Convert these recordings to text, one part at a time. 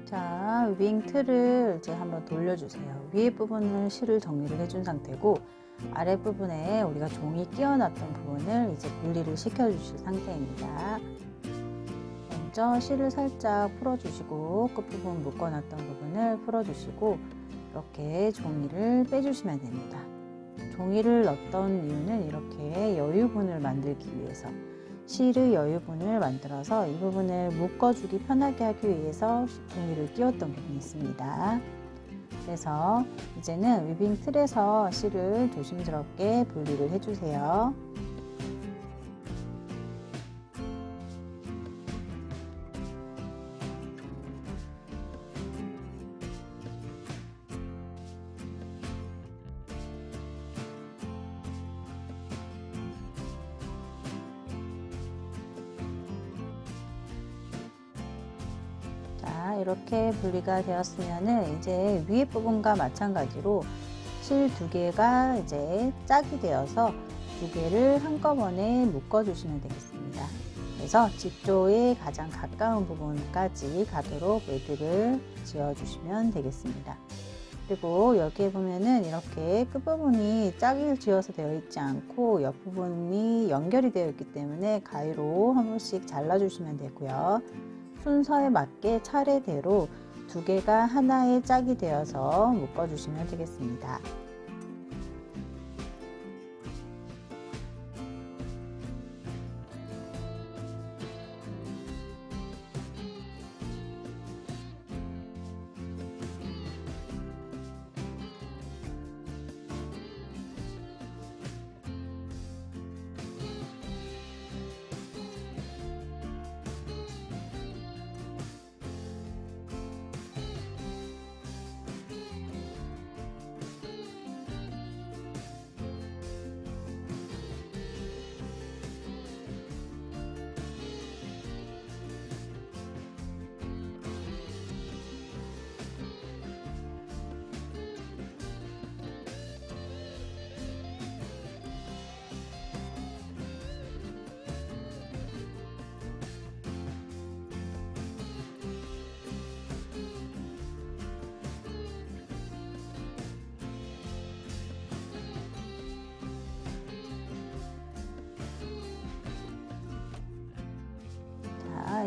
자, 위빙 틀을 이제 한번 돌려주세요. 위에 부분은 실을 정리를 해준 상태고 아래 부분에 우리가 종이 끼워놨던 부분을 이제 분리를 시켜주실 상태입니다. 먼저 실을 살짝 풀어주시고 끝부분 묶어놨던 부분을 풀어주시고 이렇게 종이를 빼주시면 됩니다. 종이를 넣었던 이유는 이렇게 여유분을 만들기 위해서, 실의 여유분을 만들어서 이 부분을 묶어주기 편하게 하기 위해서 종이를 끼웠던 부분이 있습니다. 그래서 이제는 위빙 틀에서 실을 조심스럽게 분리를 해주세요. 이렇게 분리가 되었으면은 이제 위에 부분과 마찬가지로 실 두 개가 이제 짝이 되어서 두 개를 한꺼번에 묶어 주시면 되겠습니다. 그래서 직조에 가장 가까운 부분까지 가도록 매듭을 지어 주시면 되겠습니다. 그리고 여기에 보면은 이렇게 끝부분이 짝을 지어서 되어 있지 않고 옆부분이 연결이 되어 있기 때문에 가위로 한 번씩 잘라 주시면 되고요. 순서에 맞게 차례대로 두 개가 하나의 짝이 되어서 묶어주시면 되겠습니다.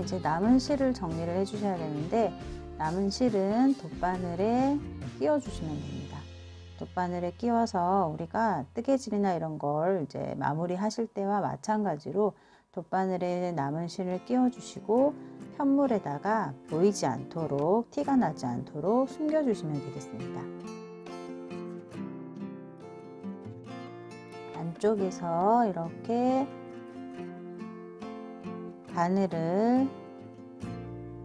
이제 남은 실을 정리를 해 주셔야 되는데, 남은 실은 돗바늘에 끼워 주시면 됩니다. 돗바늘에 끼워서 우리가 뜨개질이나 이런 걸 이제 마무리 하실 때와 마찬가지로 돗바늘에 남은 실을 끼워 주시고 편물에다가 보이지 않도록, 티가 나지 않도록 숨겨 주시면 되겠습니다. 안쪽에서 이렇게 바늘을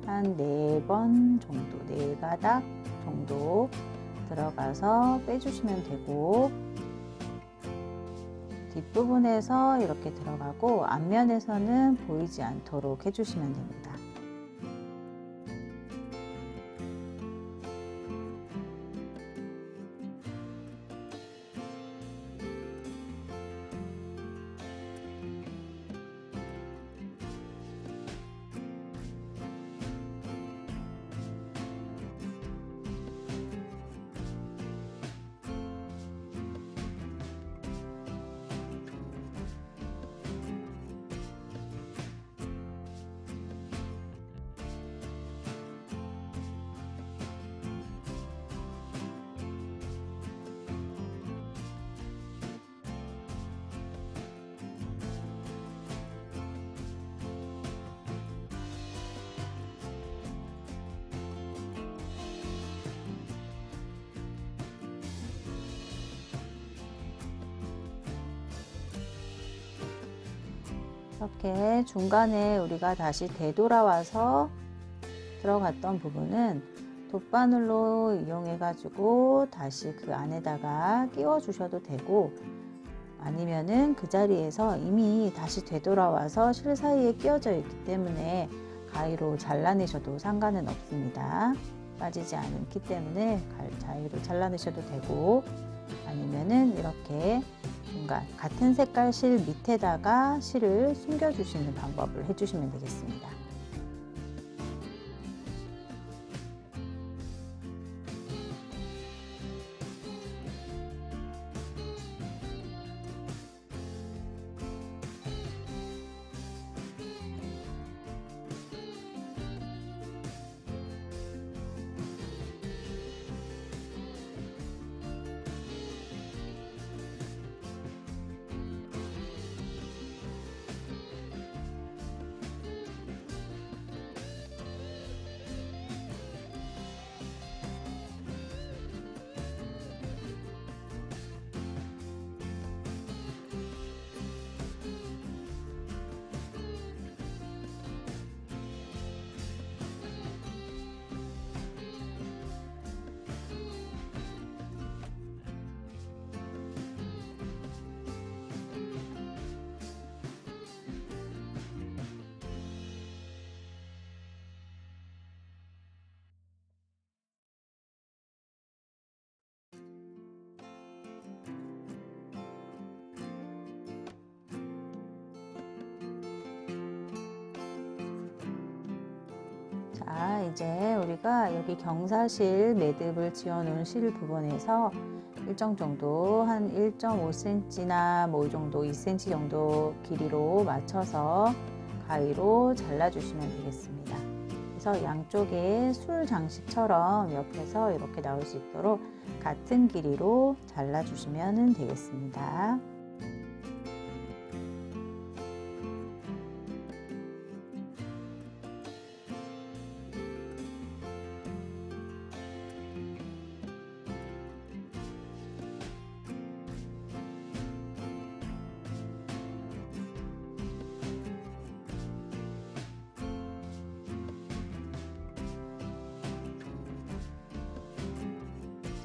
한 4번 정도, 4가닥 정도 들어가서 빼주시면 되고, 뒷부분에서 이렇게 들어가고 앞면에서는 보이지 않도록 해주시면 됩니다. 이렇게 중간에 우리가 다시 되돌아와서 들어갔던 부분은 돗바늘로 이용해 가지고 다시 그 안에다가 끼워 주셔도 되고, 아니면은 그 자리에서 이미 다시 되돌아와서 실 사이에 끼워져 있기 때문에 가위로 잘라내셔도 상관은 없습니다. 빠지지 않기 때문에 가위로 잘라내셔도 되고, 아니면은 이렇게 중간 같은 색깔 실 밑에다가 실을 숨겨 주시는 방법을 해주시면 되겠습니다. 이제 우리가 여기 경사실 매듭을 지어 놓은 실 부분에서 일정 정도 한 1.5cm나 뭐 이 정도 2cm 정도 길이로 맞춰서 가위로 잘라주시면 되겠습니다. 그래서 양쪽에 술 장식처럼 옆에서 이렇게 나올 수 있도록 같은 길이로 잘라주시면 되겠습니다.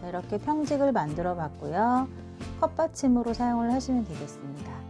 자, 이렇게 평직을 만들어 봤고요. 컵받침으로 사용을 하시면 되겠습니다.